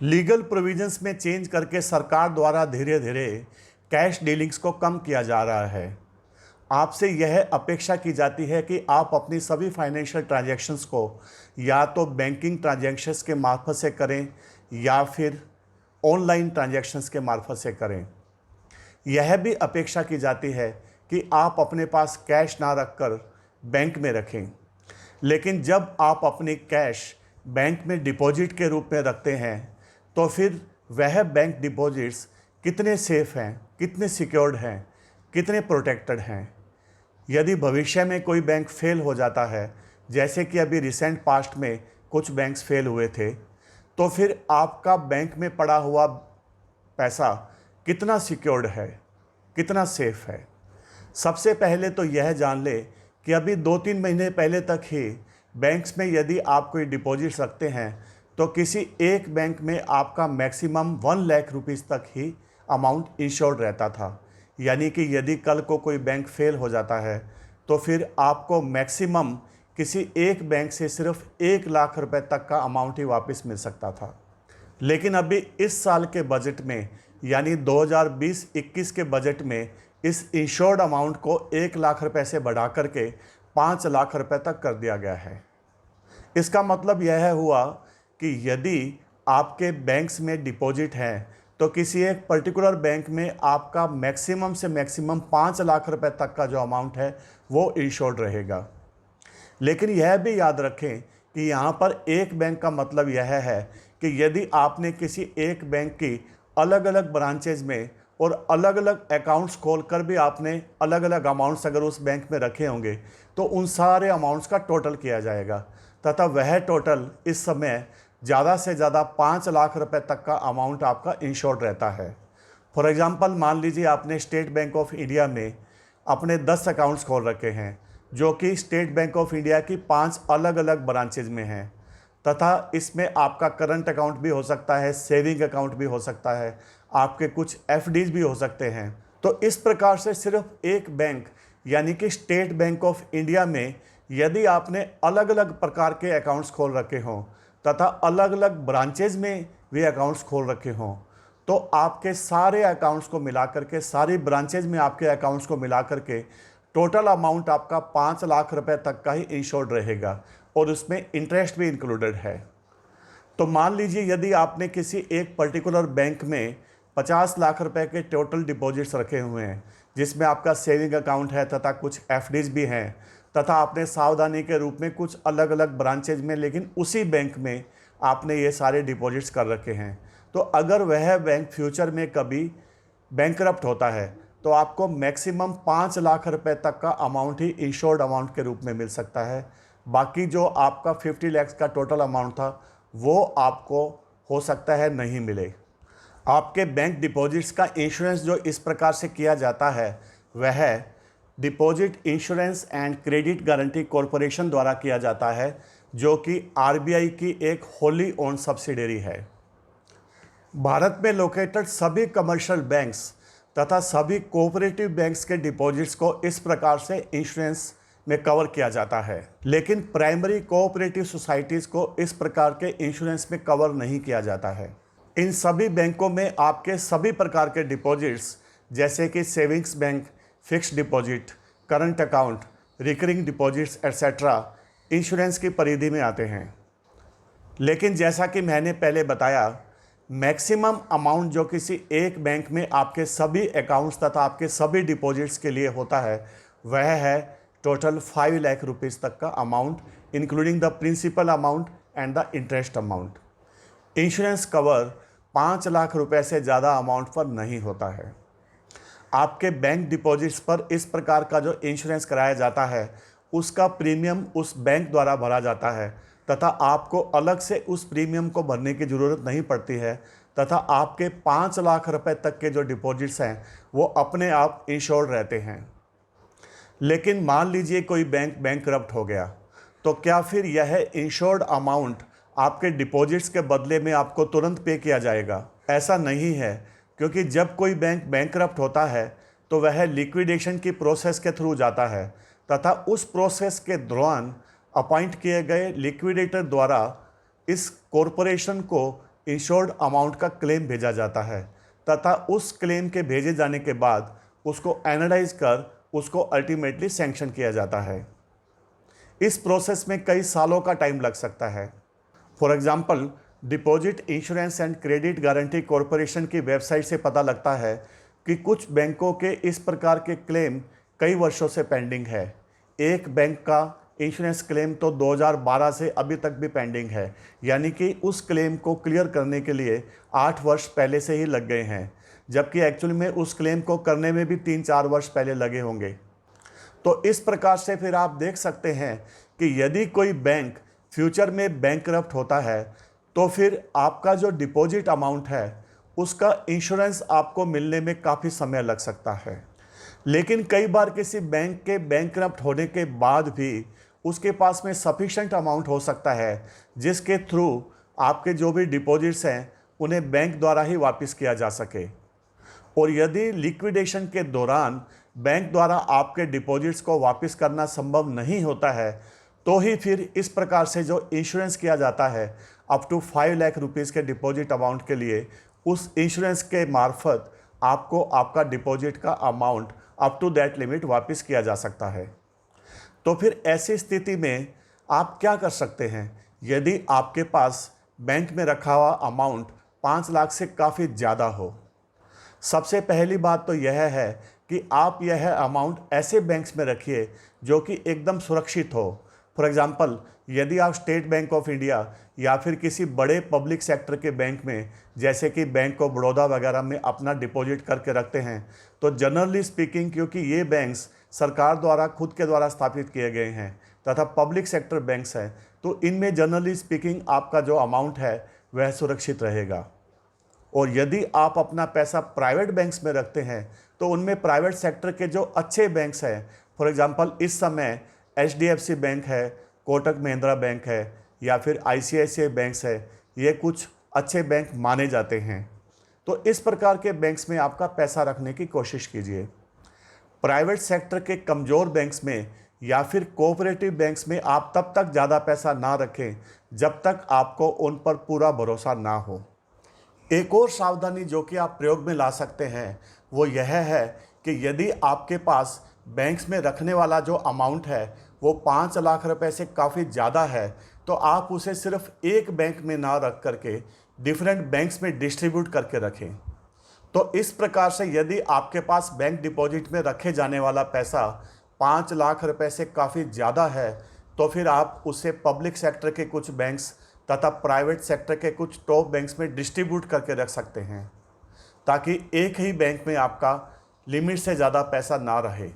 Legal provisions में change करके सरकार द्वारा धीरे धीरे कैश डीलिंग्स को कम किया जा रहा है। आपसे यह अपेक्षा की जाती है कि आप अपनी सभी फाइनेंशियल ट्रांजैक्शंस को या तो बैंकिंग ट्रांजैक्शंस के मार्फत से करें या फिर ऑनलाइन ट्रांजैक्शंस के मार्फत से करें। यह भी अपेक्षा की जाती है कि आप अपने पास कैश ना रखकर बैंक में रखें। लेकिन जब आप अपनी कैश बैंक में डिपॉजिट के रूप में रखते हैं तो फिर वह बैंक डिपॉजिट्स कितने सेफ हैं, कितने सिक्योर्ड हैं, कितने प्रोटेक्टेड हैं। यदि भविष्य में कोई बैंक फेल हो जाता है, जैसे कि अभी रिसेंट पास्ट में कुछ बैंक्स फेल हुए थे, तो फिर आपका बैंक में पड़ा हुआ पैसा कितना सिक्योर्ड है, कितना सेफ है। सबसे पहले तो यह जान ले कि अभी 2-3 महीने पहले तक ही बैंक्स में यदि आप कोई डिपॉजिट्स रखते हैं तो किसी एक बैंक में आपका मैक्सिमम 1 लाख रुपीज़ तक ही अमाउंट इंश्योर्ड रहता था। यानी कि यदि कल को कोई बैंक फेल हो जाता है तो फिर आपको मैक्सिमम किसी एक बैंक से सिर्फ 1 लाख रुपए तक का अमाउंट ही वापस मिल सकता था। लेकिन अभी इस साल के बजट में यानी 2020-21 के बजट में इस इंश्योर्ड अमाउंट को 1 लाख रुपए से बढ़ा करके 5 लाख रुपए तक कर दिया गया है। इसका मतलब यह हुआ कि यदि आपके बैंक्स में डिपॉजिट हैं तो किसी एक पर्टिकुलर बैंक में आपका मैक्सिमम से मैक्सिमम 5 लाख रुपए तक का जो अमाउंट है वो इंश्योर्ड रहेगा। लेकिन यह भी याद रखें कि यहाँ पर एक बैंक का मतलब यह है कि यदि आपने किसी एक बैंक की अलग अलग ब्रांचेज में और अलग अलग अकाउंट्स खोलकर भी आपने अलग अलग अमाउंट्स अगर उस बैंक में रखे होंगे तो उन सारे अमाउंट्स का टोटल किया जाएगा तथा वह टोटल इस समय ज़्यादा से ज़्यादा 5 लाख रुपए तक का अमाउंट आपका इंश्योर्ड रहता है। फॉर एग्ज़ाम्पल मान लीजिए आपने स्टेट बैंक ऑफ इंडिया में अपने 10 अकाउंट्स खोल रखे हैं जो कि स्टेट बैंक ऑफ इंडिया की 5 अलग अलग ब्रांचेज में हैं तथा इसमें आपका करंट अकाउंट भी हो सकता है, सेविंग अकाउंट भी हो सकता है, आपके कुछ एफडीज भी हो सकते हैं। तो इस प्रकार से सिर्फ एक बैंक यानी कि स्टेट बैंक ऑफ इंडिया में यदि आपने अलग अलग प्रकार के अकाउंट्स खोल रखे हों तथा अलग अलग ब्रांचेज में भी अकाउंट्स खोल रखे हों तो आपके सारे अकाउंट्स को मिला करके, सारी ब्रांचेज में आपके अकाउंट्स को मिला करके टोटल अमाउंट आपका 5 लाख रुपए तक का ही इंश्योर्ड रहेगा और उसमें इंटरेस्ट भी इंक्लूडेड है। तो मान लीजिए यदि आपने किसी एक पर्टिकुलर बैंक में 50 लाख रुपए के टोटल डिपॉजिट्स रखे हुए हैं जिसमें आपका सेविंग अकाउंट है तथा कुछ एफडीज भी हैं तथा आपने सावधानी के रूप में कुछ अलग अलग ब्रांचेज में लेकिन उसी बैंक में आपने ये सारे डिपॉजिट्स कर रखे हैं। तो अगर वह बैंक फ्यूचर में कभी बैंकरप्ट होता है तो आपको मैक्सिमम 5 लाख रुपए तक का अमाउंट ही इंश्योर्ड अमाउंट के रूप में मिल सकता है। बाकी जो आपका 50 लाख का टोटल अमाउंट था वो आपको हो सकता है नहीं मिले। आपके बैंक डिपॉजिट्स का इंश्योरेंस जो इस प्रकार से किया जाता है वह deposit insurance and credit guarantee corporation द्वारा किया जाता है जो कि आरबीआई की एक होली ओन्ड सब्सिडियरी है। भारत में लोकेटेड सभी कमर्शियल बैंक्स तथा सभी कोऑपरेटिव बैंक्स के डिपॉजिट्स को इस प्रकार से इंश्योरेंस में कवर किया जाता है। लेकिन प्राइमरी कोऑपरेटिव सोसाइटीज़ को इस प्रकार के इंश्योरेंस में कवर नहीं किया जाता है। इन सभी बैंकों में आपके सभी प्रकार के डिपॉजिट्स जैसे कि savings bank, fixed deposit, current account, recurring deposits etcetera insurance की परिधि में आते हैं। लेकिन जैसा कि मैंने पहले बताया, मैक्सिमम अमाउंट जो किसी एक बैंक में आपके सभी अकाउंट्स तथा आपके सभी डिपॉजिट्स के लिए होता है वह है टोटल 5 लाख रुपीज़ तक का amount including the principal amount and the interest amount. Insurance cover 5 lakh रुपए से ज़्यादा अमाउंट पर नहीं होता है। आपके बैंक डिपॉजिट्स पर इस प्रकार का जो इंश्योरेंस कराया जाता है उसका प्रीमियम उस बैंक द्वारा भरा जाता है तथा आपको अलग से उस प्रीमियम को भरने की ज़रूरत नहीं पड़ती है तथा आपके 5 लाख रुपए तक के जो डिपॉजिट्स हैं वो अपने आप इंश्योर्ड रहते हैं। लेकिन मान लीजिए कोई बैंक बैंकरप्ट हो गया तो क्या फिर यह इंश्योर्ड अमाउंट आपके डिपॉजिट्स के बदले में आपको तुरंत पे किया जाएगा? ऐसा नहीं है, क्योंकि जब कोई बैंक बैंकरप्ट होता है तो वह लिक्विडेशन की प्रोसेस के थ्रू जाता है तथा उस प्रोसेस के दौरान अपॉइंट किए गए लिक्विडेटर द्वारा इस कॉरपोरेशन को इंश्योर्ड अमाउंट का क्लेम भेजा जाता है तथा उस क्लेम के भेजे जाने के बाद उसको एनालाइज कर उसको अल्टीमेटली सैंक्शन किया जाता है। इस प्रोसेस में कई सालों का टाइम लग सकता है। For example, deposit insurance and credit guarantee corporation की वेबसाइट से पता लगता है कि कुछ बैंकों के इस प्रकार के क्लेम कई वर्षों से पेंडिंग है। एक बैंक का इंश्योरेंस क्लेम तो 2012 से अभी तक भी पेंडिंग है, यानी कि उस क्लेम को क्लियर करने के लिए 8 वर्ष पहले से ही लग गए हैं, जबकि एक्चुअली में उस क्लेम को करने में भी 3-4 वर्ष पहले लगे होंगे। तो इस प्रकार से फिर आप देख सकते हैं कि यदि कोई बैंक फ्यूचर में बैंकरप्ट होता है तो फिर आपका जो डिपॉजिट अमाउंट है उसका इंश्योरेंस आपको मिलने में काफ़ी समय लग सकता है। लेकिन कई बार किसी बैंक के बैंकरप्ट होने के बाद भी उसके पास में सफिशेंट अमाउंट हो सकता है जिसके थ्रू आपके जो भी डिपॉजिट्स हैं उन्हें बैंक द्वारा ही वापस किया जा सके। और यदि लिक्विडेशन के दौरान बैंक द्वारा आपके डिपॉजिट्स को वापस करना संभव नहीं होता है तो ही फिर इस प्रकार से जो इंश्योरेंस किया जाता है अप टू 5 लाख रुपीज़ के डिपॉजिट अमाउंट के लिए, उस इंश्योरेंस के मार्फत आपको आपका डिपॉजिट का amount up to that limit वापस किया जा सकता है। तो फिर ऐसी स्थिति में आप क्या कर सकते हैं? यदि आपके पास बैंक में रखा हुआ अमाउंट 5 लाख से काफ़ी ज़्यादा हो, सबसे पहली बात तो यह है कि आप यह अमाउंट ऐसे बैंक्स में रखिए जो कि एकदम सुरक्षित हो। फॉर एग्जांपल, यदि आप स्टेट बैंक ऑफ इंडिया या फिर किसी बड़े पब्लिक सेक्टर के बैंक में जैसे कि बैंक ऑफ बड़ौदा वगैरह में अपना डिपॉजिट करके रखते हैं तो जनरली स्पीकिंग, क्योंकि ये बैंक्स सरकार द्वारा खुद के द्वारा स्थापित किए गए हैं तथा पब्लिक सेक्टर बैंक्स हैं, तो इनमें जनरली स्पीकिंग आपका जो अमाउंट है वह सुरक्षित रहेगा। और यदि आप अपना पैसा प्राइवेट बैंक्स में रखते हैं तो उनमें प्राइवेट सेक्टर के जो अच्छे बैंक्स हैं, फॉर एग्जांपल इस समय HDFC बैंक है, कोटक महिंद्रा बैंक है या फिर ICICI बैंक्स है, ये कुछ अच्छे बैंक माने जाते हैं। तो इस प्रकार के बैंक्स में आपका पैसा रखने की कोशिश कीजिए। प्राइवेट सेक्टर के कमज़ोर बैंक्स में या फिर कोऑपरेटिव बैंक्स में आप तब तक ज़्यादा पैसा ना रखें जब तक आपको उन पर पूरा भरोसा ना हो। एक और सावधानी जो कि आप प्रयोग में ला सकते हैं वो यह है कि यदि आपके पास बैंक्स में रखने वाला जो अमाउंट है वो 5 लाख रुपए से काफ़ी ज़्यादा है तो आप उसे सिर्फ एक बैंक में ना रख करके डिफरेंट बैंक्स में डिस्ट्रीब्यूट करके रखें। तो इस प्रकार से यदि आपके पास बैंक डिपॉजिट में रखे जाने वाला पैसा 5 लाख रुपए से काफ़ी ज़्यादा है तो फिर आप उसे पब्लिक सेक्टर के कुछ बैंक्स तथा प्राइवेट सेक्टर के कुछ टॉप बैंक्स में डिस्ट्रीब्यूट करके रख सकते हैं ताकि एक ही बैंक में आपका लिमिट से ज़्यादा पैसा ना रहे।